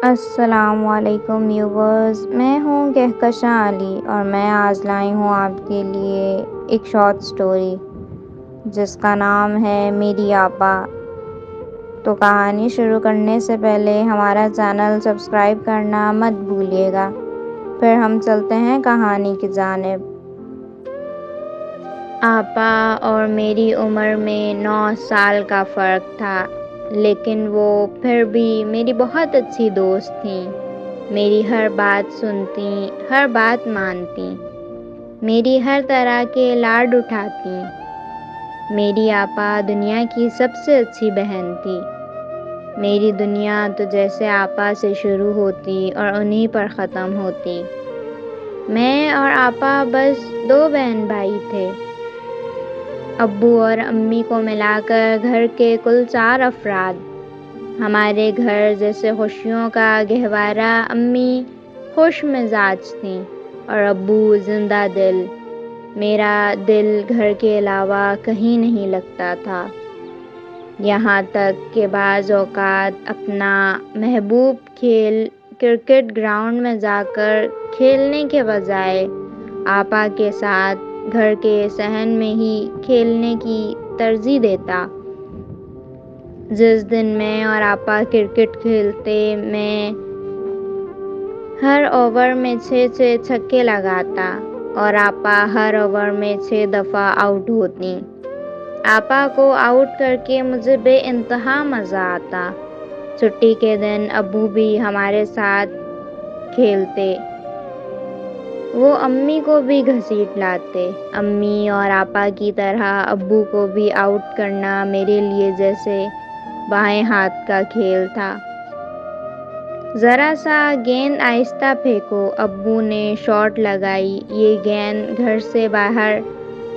السلام علیکم ویورز، میں ہوں کہکشاں علی اور میں آج لائی ہوں آپ کے لیے ایک شارٹ سٹوری جس کا نام ہے میری آپا۔ تو کہانی شروع کرنے سے پہلے ہمارا چینل سبسکرائب کرنا مت بھولیے گا۔ پھر ہم چلتے ہیں کہانی کی جانب۔ آپا اور میری عمر میں 9 سال کا فرق تھا، لیکن وہ پھر بھی میری بہت اچھی دوست تھیں۔ میری ہر بات سنتیں، ہر بات مانتیں، میری ہر طرح کے لاڈ اٹھاتیں۔ میری آپا دنیا کی سب سے اچھی بہن تھی۔ میری دنیا تو جیسے آپا سے شروع ہوتی اور انہی پر ختم ہوتی۔ میں اور آپا بس 2 بہن بھائی تھے۔ ابو اور امی کو ملا کر گھر کے کل 4 افراد۔ ہمارے گھر جیسے خوشیوں کا گہوارہ امی خوش مزاج تھیں اور ابو زندہ دل۔ میرا دل گھر کے علاوہ کہیں نہیں لگتا تھا، یہاں تک کہ بعض اوقات اپنا محبوب کھیل کرکٹ گراؤنڈ میں جا کر کھیلنے کے بجائے آپا کے ساتھ گھر کے صحن میں ہی کھیلنے کی ترجیح دیتا۔ جس دن میں اور آپا کرکٹ کھیلتے، میں ہر اوور میں 6 چھکے لگاتا اور آپا ہر اوور میں 6 دفعہ آؤٹ ہوتیں۔ آپا کو آؤٹ کر کے مجھے بے انتہا مزہ آتا۔ چھٹی کے دن ابو بھی ہمارے ساتھ کھیلتے۔ وہ امی کو بھی گھسیٹ لاتے۔ امی اور آپا کی طرح ابو کو بھی آؤٹ کرنا میرے لیے جیسے بائیں ہاتھ کا کھیل تھا۔ ذرا سا گیند آہستہ پھینکو، ابو نے شاٹ لگائی، یہ گیند گھر سے باہر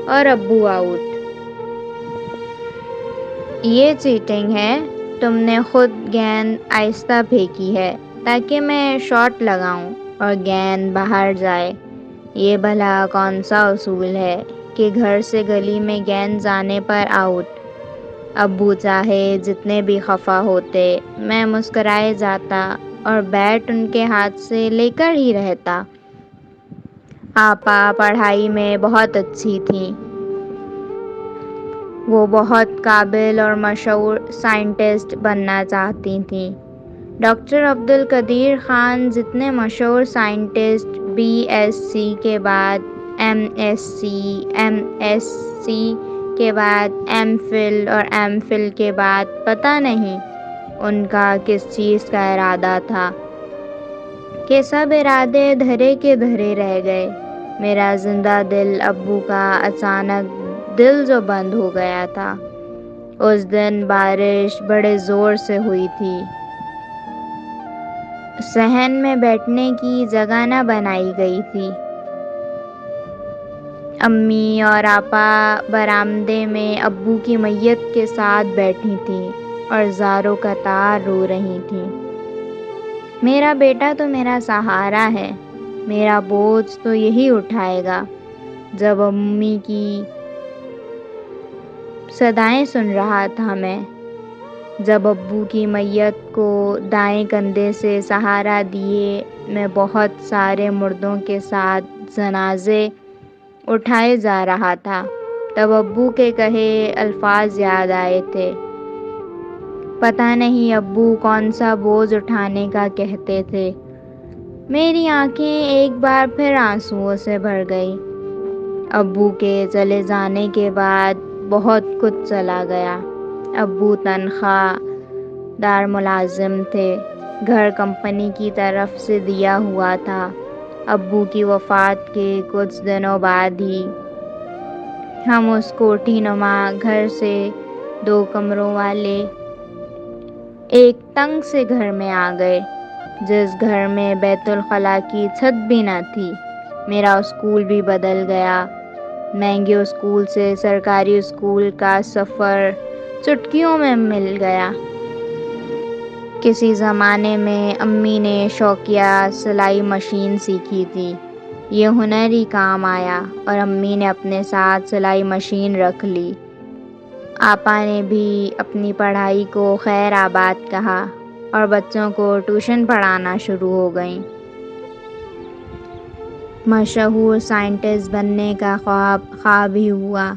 اور ابو آؤٹ۔ یہ چیٹنگ ہے، تم نے خود گیند آہستہ پھینکی ہے تاکہ میں شاٹ لگاؤں اور گیند باہر جائے۔ یہ بھلا کون سا اصول ہے کہ گھر سے گلی میں گیند جانے پر آؤٹ۔ ابو چاہے جتنے بھی خفا ہوتے، میں مسکرائے جاتا اور بیٹ ان کے ہاتھ سے لے کر ہی رہتا۔ آپا پڑھائی میں بہت اچھی تھیں۔ وہ بہت قابل اور مشہور سائنٹسٹ بننا چاہتی تھیں۔ ڈاکٹر عبدالقدیر خان جتنے مشہور سائنٹسٹ بی ایس سی کے بعد M S C, M S C کے بعد ایم فل اور ایم فل کے بعد پتہ نہیں ان کا کس چیز کا ارادہ تھا کہ سب ارادے دھرے کے دھرے رہ گئے۔ میرا زندہ دل ابو کا اچانک دل جو بند ہو گیا تھا۔ اس دن بارش بڑے زور سے ہوئی تھی۔ صحن میں بیٹھنے کی جگہ نہ بنائی گئی تھی۔ امی اور آپا برآمدے میں ابو کی میت کے ساتھ بیٹھی تھیں اور زاروں قطار رو رہی تھیں۔ میرا بیٹا تو میرا سہارا ہے، میرا بوجھ تو یہی اٹھائے گا۔ جب امی کی صدائیں سن رہا تھا میں، جب ابو کی میت کو دائیں کندھے سے سہارا دیے میں بہت سارے مردوں کے ساتھ جنازے اٹھائے جا رہا تھا، تب ابو کے کہے الفاظ یاد آئے تھے۔ پتہ نہیں ابو کون سا بوجھ اٹھانے کا کہتے تھے۔ میری آنکھیں ایک بار پھر آنسوؤں سے بھر گئی۔ ابو کے چلے جانے کے بعد بہت کچھ چلا گیا۔ ابو تنخواہ دار ملازم تھے، گھر کمپنی کی طرف سے دیا ہوا تھا۔ ابو کی وفات کے کچھ دنوں بعد ہی ہم اس کوٹھی نما گھر سے 2 کمروں والے ایک تنگ سے گھر میں آ گئے، جس گھر میں بیت الخلاء کی چھت بھی نہ تھی۔ میرا اسکول بھی بدل گیا۔ مہنگے اسکول سے سرکاری اسکول کا سفر چٹکیوں میں مل گیا۔ کسی زمانے میں امی نے شوقیہ سلائی مشین سیکھی تھی، یہ ہنر ہی کام آیا اور امی نے اپنے ساتھ سلائی مشین رکھ لی۔ آپا نے بھی اپنی پڑھائی کو خیر آباد کہا۔ اور بچوں کو ٹیوشن پڑھانا شروع ہو گئیں۔ مشہور سائنٹسٹ بننے کا خواب ہی ہوا۔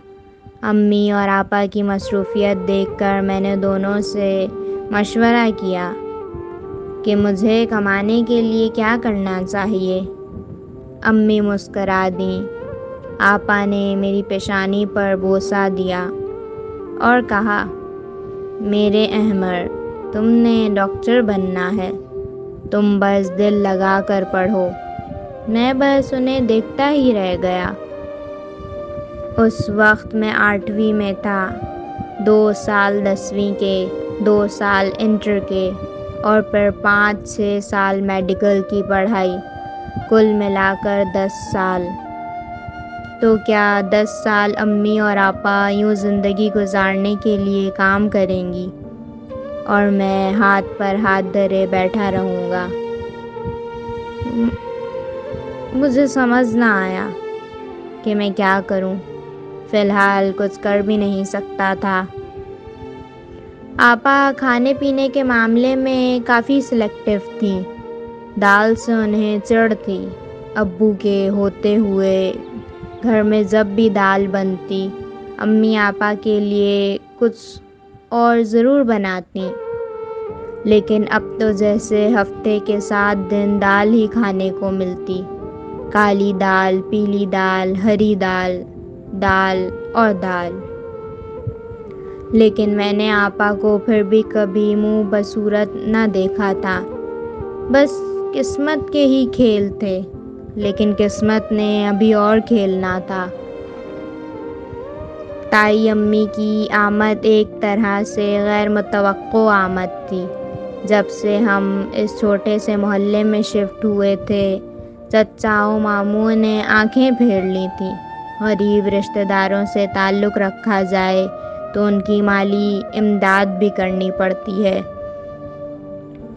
امی اور آپا کی مصروفیت دیکھ کر میں نے دونوں سے مشورہ کیا کہ مجھے کمانے کے لیے کیا کرنا چاہیے۔ امی مسکرا دیں۔ آپا نے میری پیشانی پر بوسہ دیا اور کہا، میرے احمر، تم نے ڈاکٹر بننا ہے، تم بس دل لگا کر پڑھو۔ میں بس انہیں دیکھتا ہی رہ گیا۔ اس وقت میں 8ویں میں تھا۔ 2 سال 10ویں کے، 2 سال انٹر کے، اور پھر 5-6 سال میڈیکل کی پڑھائی، کل ملا کر 10 سال۔ تو کیا 10 سال امی اور آپا یوں زندگی گزارنے کے لیے کام کریں گی اور میں ہاتھ پر ہاتھ دھرے بیٹھا رہوں گا؟ مجھے سمجھ نہ آیا کہ میں کیا کروں۔ فی الحال کچھ کر بھی نہیں سکتا تھا۔ آپا کھانے پینے کے معاملے میں کافی سلیکٹیو تھیں۔ دال سے انہیں چڑ تھی۔ ابو کے ہوتے ہوئے گھر میں جب بھی دال بنتی، امی آپا کے لیے کچھ اور ضرور بناتی، لیکن اب تو جیسے ہفتے کے 7 دن دال ہی کھانے کو ملتی۔ کالی دال، پیلی دال، ہری دال، دال اور دال۔ لیکن میں نے آپا کو پھر بھی کبھی منہ بصورت نہ دیکھا تھا۔ بس قسمت کے ہی کھیل تھے، لیکن قسمت نے ابھی اور کھیلنا تھا۔ تائی امی کی آمد ایک طرح سے غیر متوقع آمد تھی۔ جب سے ہم اس چھوٹے سے محلے میں شفٹ ہوئے تھے، چچاؤں ماموں نے آنکھیں پھیر لی تھیں۔ غریب رشتہ داروں سے تعلق رکھا جائے تو ان کی مالی امداد بھی کرنی پڑتی ہے۔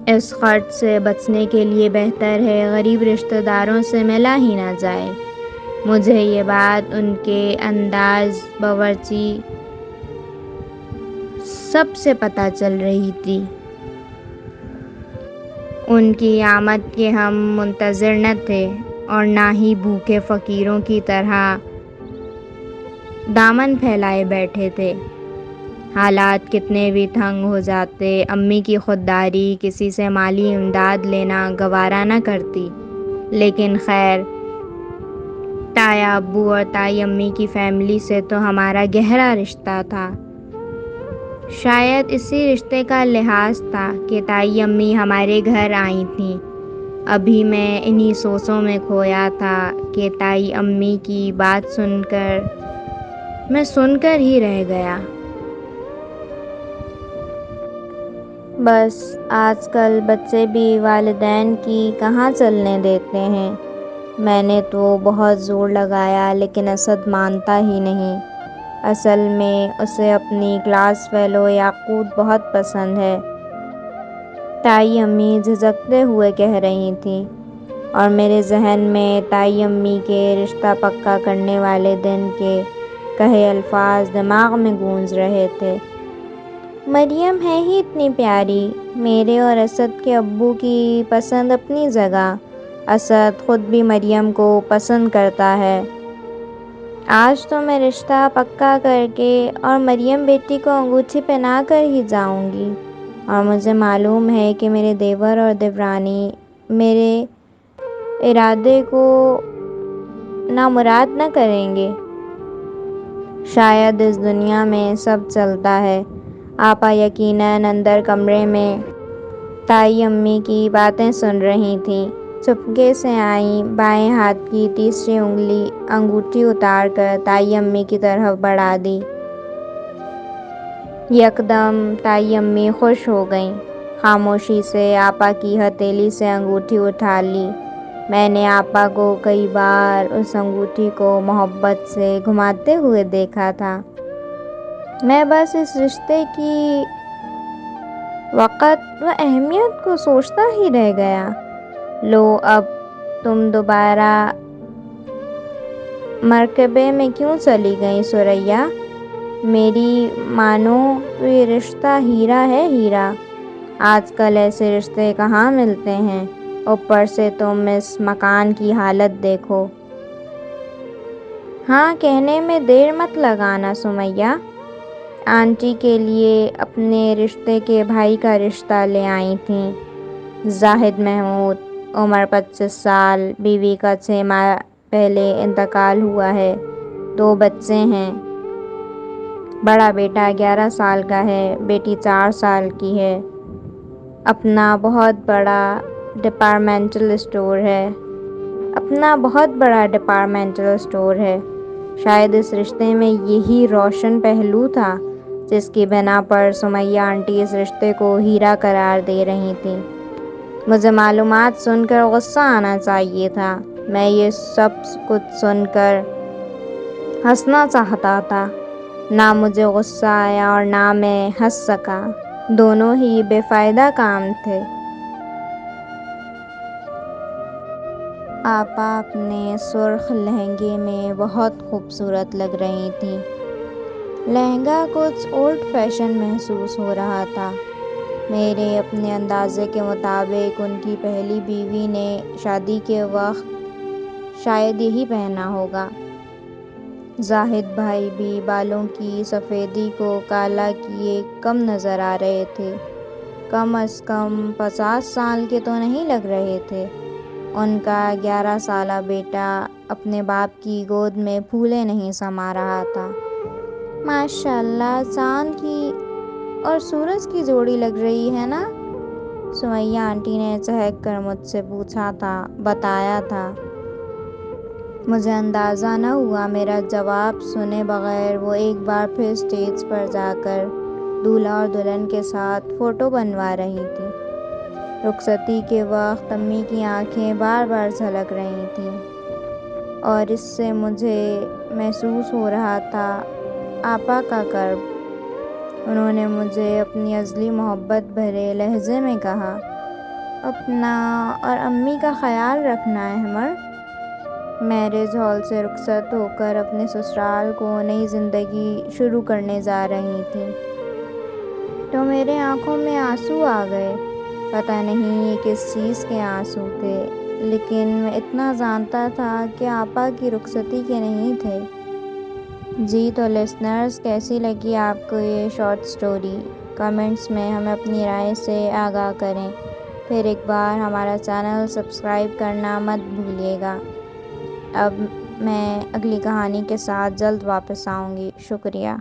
اس خرچ سے بچنے کے لیے بہتر ہے غریب رشتہ داروں سے ملا ہی نہ جائے۔ مجھے یہ بات ان کے انداز باورچی سب سے پتہ چل رہی تھی۔ ان کی آمد کے ہم منتظر نہ تھے اور نہ ہی بھوکے فقیروں کی طرح دامن پھیلائے بیٹھے تھے۔ حالات کتنے بھی تنگ ہو جاتے، امی کی خودداری کسی سے مالی امداد لینا گوارا نہ کرتی۔ لیکن خیر، تایا ابو اور تائی امی کی فیملی سے تو ہمارا گہرا رشتہ تھا۔ شاید اسی رشتے کا لحاظ تھا کہ تائی امی ہمارے گھر آئی تھیں۔ ابھی میں انہی سوچوں میں کھویا تھا کہ تائی امی کی بات سن کر ہی رہ گیا۔ بس آج کل بچے بھی والدین کی کہاں چلنے دیتے ہیں۔ میں نے تو بہت زور لگایا، لیکن اسد مانتا ہی نہیں۔ اصل میں اسے اپنی کلاس فیلو یاقوت بہت پسند ہے، تائی امی جھجکتے ہوئے کہہ رہی تھیں، اور میرے ذہن میں تائی امی کے رشتہ پکا کرنے والے دن کے کہے الفاظ دماغ میں گونج رہے تھے۔ مریم ہے ہی اتنی پیاری۔ میرے اور اسد کے ابو کی پسند اپنی جگہ، اسد خود بھی مریم کو پسند کرتا ہے۔ آج تو میں رشتہ پکا کر کے اور مریم بیٹی کو انگوٹھی پہنا کر ہی جاؤں گی، اور مجھے معلوم ہے کہ میرے دیور اور دیورانی میرے ارادے کو نامراد نہ کریں گے۔ شاید اس دنیا میں سب چلتا ہے۔ آپا یقیناً اندر کمرے میں تائی امی کی باتیں سن رہی تھیں۔ چپکے سے آئیں، بائیں ہاتھ کی تیسری انگلی انگوٹھی اتار کر تائی امی کی طرف بڑھا دی۔ یکدم تائی امی خوش ہو گئیں۔ خاموشی سے آپا کی ہتھیلی سے انگوٹھی اٹھا لی۔ میں نے آپا کو کئی بار اس انگوٹھی کو محبت سے گھماتے ہوئے دیکھا تھا۔ میں بس اس رشتے کی وقت و اہمیت کو سوچتا ہی رہ گیا۔ لو، اب تم دوبارہ مرکبے میں کیوں چلی گئیں ثریا؟ میری مانو تو یہ رشتہ ہیرا ہے، ہیرا۔ آج کل ایسے رشتے کہاں ملتے ہیں، اوپر سے تم اس مکان کی حالت دیکھو۔ ہاں، کہنے میں دیر مت لگانا سمیہ۔ آنٹی کے لیے اپنے رشتے کے بھائی کا رشتہ لے آئی تھیں، زاہد محمود، عمر 25 سال، بیوی کا 6 ماہ پہلے انتقال ہوا ہے، 2 بچے ہیں۔ بڑا بیٹا 11 سال کا ہے، بیٹی 4 سال کی ہے۔ اپنا بہت بڑا ڈپارٹمنٹل اسٹور ہے۔ شاید اس رشتے میں یہی روشن پہلو تھا جس کی بنا پر سمیہ آنٹی اس رشتے کو ہیرا قرار دے رہی تھیں۔ مجھے معلومات سن کر غصہ آنا چاہیے تھا، میں یہ سب کچھ سن کر ہنسنا چاہتا تھا۔ نہ مجھے غصہ آیا اور نہ میں ہنس سکا، دونوں ہی بے فائدہ کام تھے۔ آپا اپنے سرخ لہنگے میں بہت خوبصورت لگ رہی تھیں۔ لہنگا کچھ اولڈ فیشن محسوس ہو رہا تھا، میرے اپنے اندازے کے مطابق۔ ان کی پہلی بیوی نے شادی کے وقت شاید یہی پہنا ہوگا۔ زاہد بھائی بھی بالوں کی سفیدی کو کالا کیے کم نظر آ رہے تھے، کم از کم 50 سال کے تو نہیں لگ رہے تھے۔ ان کا 11 سالہ بیٹا اپنے باپ کی گود میں پھولے نہیں سما رہا تھا۔ ماشاء اللہ، چاند کی اور سورج کی جوڑی لگ رہی ہے نا؟ سمیہ آنٹی نے چہک کر مجھ سے بتایا تھا۔ مجھے اندازہ نہ ہوا۔ میرا جواب سنے بغیر وہ ایک بار پھر اسٹیج پر جا کر دولہا اور دلہن کے ساتھ فوٹو بنوا رہی تھیں۔ رخصتی کے وقت امی کی آنکھیں بار بار جھلک رہی تھیں، اور اس سے مجھے محسوس ہو رہا تھا آپا کا کرب۔ انہوں نے مجھے اپنی ازلی محبت بھرے لہجے میں کہا، اپنا اور امی کا خیال رکھنا احمر۔ میرج ہال سے رخصت ہو کر اپنے سسرال کو نئی زندگی شروع کرنے جا رہی تھیں تو میرے آنکھوں میں آنسو آ گئے۔ پتہ نہیں یہ کس چیز کے آنسو تھے، لیکن میں اتنا جانتا تھا کہ آپا کی رخصتی کے نہیں تھے۔ جی تو لسنرز، کیسی لگی آپ کو یہ شارٹ سٹوری؟ کمنٹس میں ہمیں اپنی رائے سے آگاہ کریں۔ پھر ایک بار ہمارا چینل سبسکرائب کرنا مت بھولیے گا۔ اب میں اگلی کہانی کے ساتھ جلد واپس آؤں گی۔ شکریہ۔